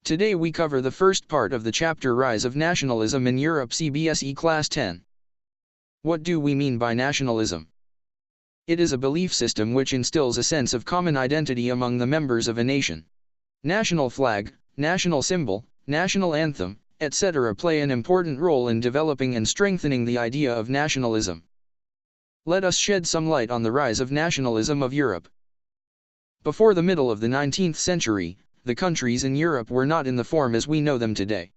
Today we cover the first part of the chapter Rise of Nationalism in Europe, CBSE Class 10. What do we mean by nationalism? It is a belief system which instills a sense of common identity among the members of a nation. National flag, national symbol, national anthem, etc. play an important role in developing and strengthening the idea of nationalism. Let us shed some light on the rise of nationalism of Europe. Before the middle of the 19th century, the countries in Europe were not in the form as we know them today.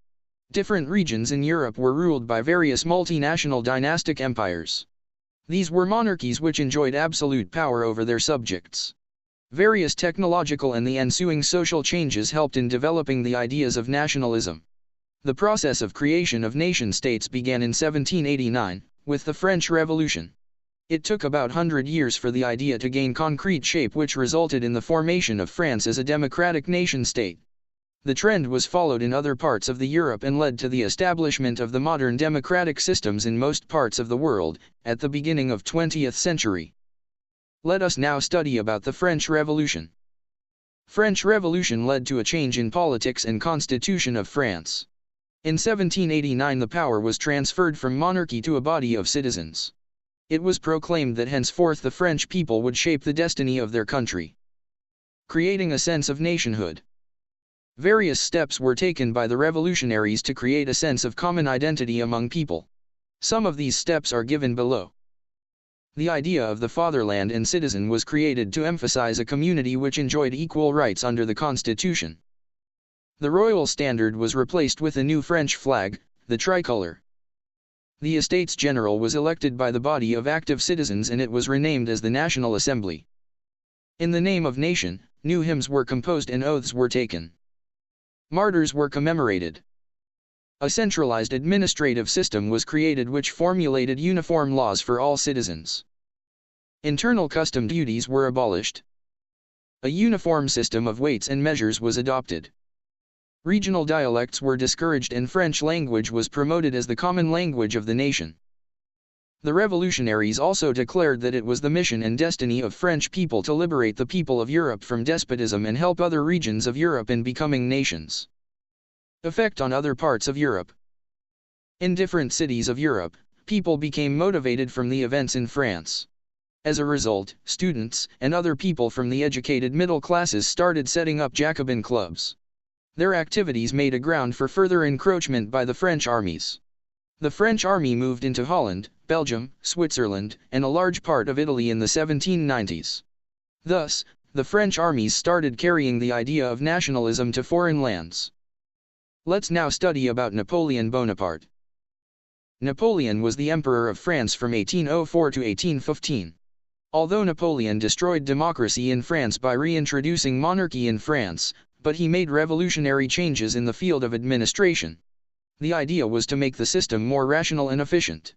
Different regions in Europe were ruled by various multinational dynastic empires. These were monarchies which enjoyed absolute power over their subjects. Various technological and the ensuing social changes helped in developing the ideas of nationalism. The process of creation of nation-states began in 1789, with the French Revolution. It took about 100 years for the idea to gain concrete shape, which resulted in the formation of France as a democratic nation-state. The trend was followed in other parts of Europe and led to the establishment of the modern democratic systems in most parts of the world, at the beginning of 20th century. Let us now study about the French Revolution. French Revolution led to a change in politics and constitution of France. In 1789 the power was transferred from monarchy to a body of citizens. It was proclaimed that henceforth the French people would shape the destiny of their country, creating a sense of nationhood. Various steps were taken by the revolutionaries to create a sense of common identity among people. Some of these steps are given below. The idea of the fatherland and citizen was created to emphasize a community which enjoyed equal rights under the Constitution. The royal standard was replaced with a new French flag, the tricolor. The Estates General was elected by the body of active citizens and it was renamed as the National Assembly. In the name of nation, new hymns were composed and oaths were taken. Martyrs were commemorated. A centralized administrative system was created which formulated uniform laws for all citizens. Internal custom duties were abolished. A uniform system of weights and measures was adopted. Regional dialects were discouraged and French language was promoted as the common language of the nation. The revolutionaries also declared that it was the mission and destiny of French people to liberate the people of Europe from despotism and help other regions of Europe in becoming nations. Effect on other parts of Europe. In different cities of Europe, people became motivated from the events in France. As a result, students and other people from the educated middle classes started setting up Jacobin clubs. Their activities made a ground for further encroachment by the French armies. The French army moved into Holland, Belgium, Switzerland, and a large part of Italy in the 1790s. Thus, the French armies started carrying the idea of nationalism to foreign lands. Let's now study about Napoleon Bonaparte. Napoleon was the Emperor of France from 1804 to 1815. Although Napoleon destroyed democracy in France by reintroducing monarchy in France, but he made revolutionary changes in the field of administration. The idea was to make the system more rational and efficient.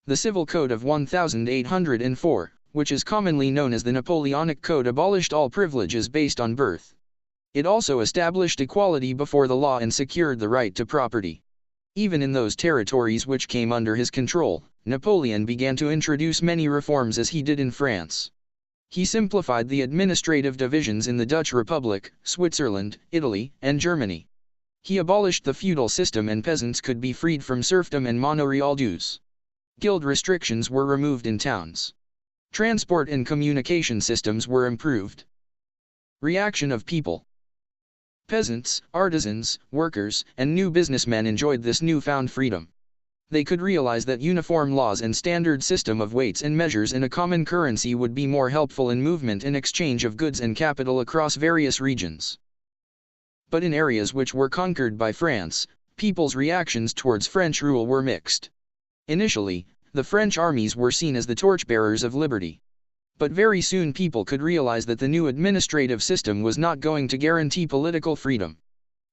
The Civil Code of 1804, which is commonly known as the Napoleonic Code, abolished all privileges based on birth. It also established equality before the law and secured the right to property. Even in those territories which came under his control, Napoleon began to introduce many reforms as he did in France. He simplified the administrative divisions in the Dutch Republic, Switzerland, Italy, and Germany. He abolished the feudal system and peasants could be freed from serfdom and manorial dues. Guild restrictions were removed in towns. Transport and communication systems were improved. Reaction of people. Peasants, artisans, workers, and new businessmen enjoyed this newfound freedom. They could realize that uniform laws and standard system of weights and measures in a common currency would be more helpful in movement and exchange of goods and capital across various regions. But in areas which were conquered by France, people's reactions towards French rule were mixed. Initially, the French armies were seen as the torchbearers of liberty. But very soon people could realize that the new administrative system was not going to guarantee political freedom.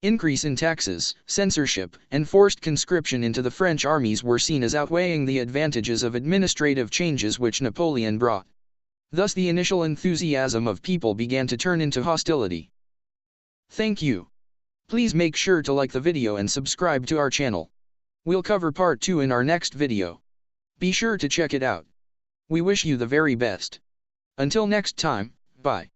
Increase in taxes, censorship, and forced conscription into the French armies were seen as outweighing the advantages of administrative changes which Napoleon brought. Thus the initial enthusiasm of people began to turn into hostility. Thank you. Please make sure to like the video and subscribe to our channel. We'll cover part 2 in our next video. Be sure to check it out. We wish you the very best. Until next time, bye.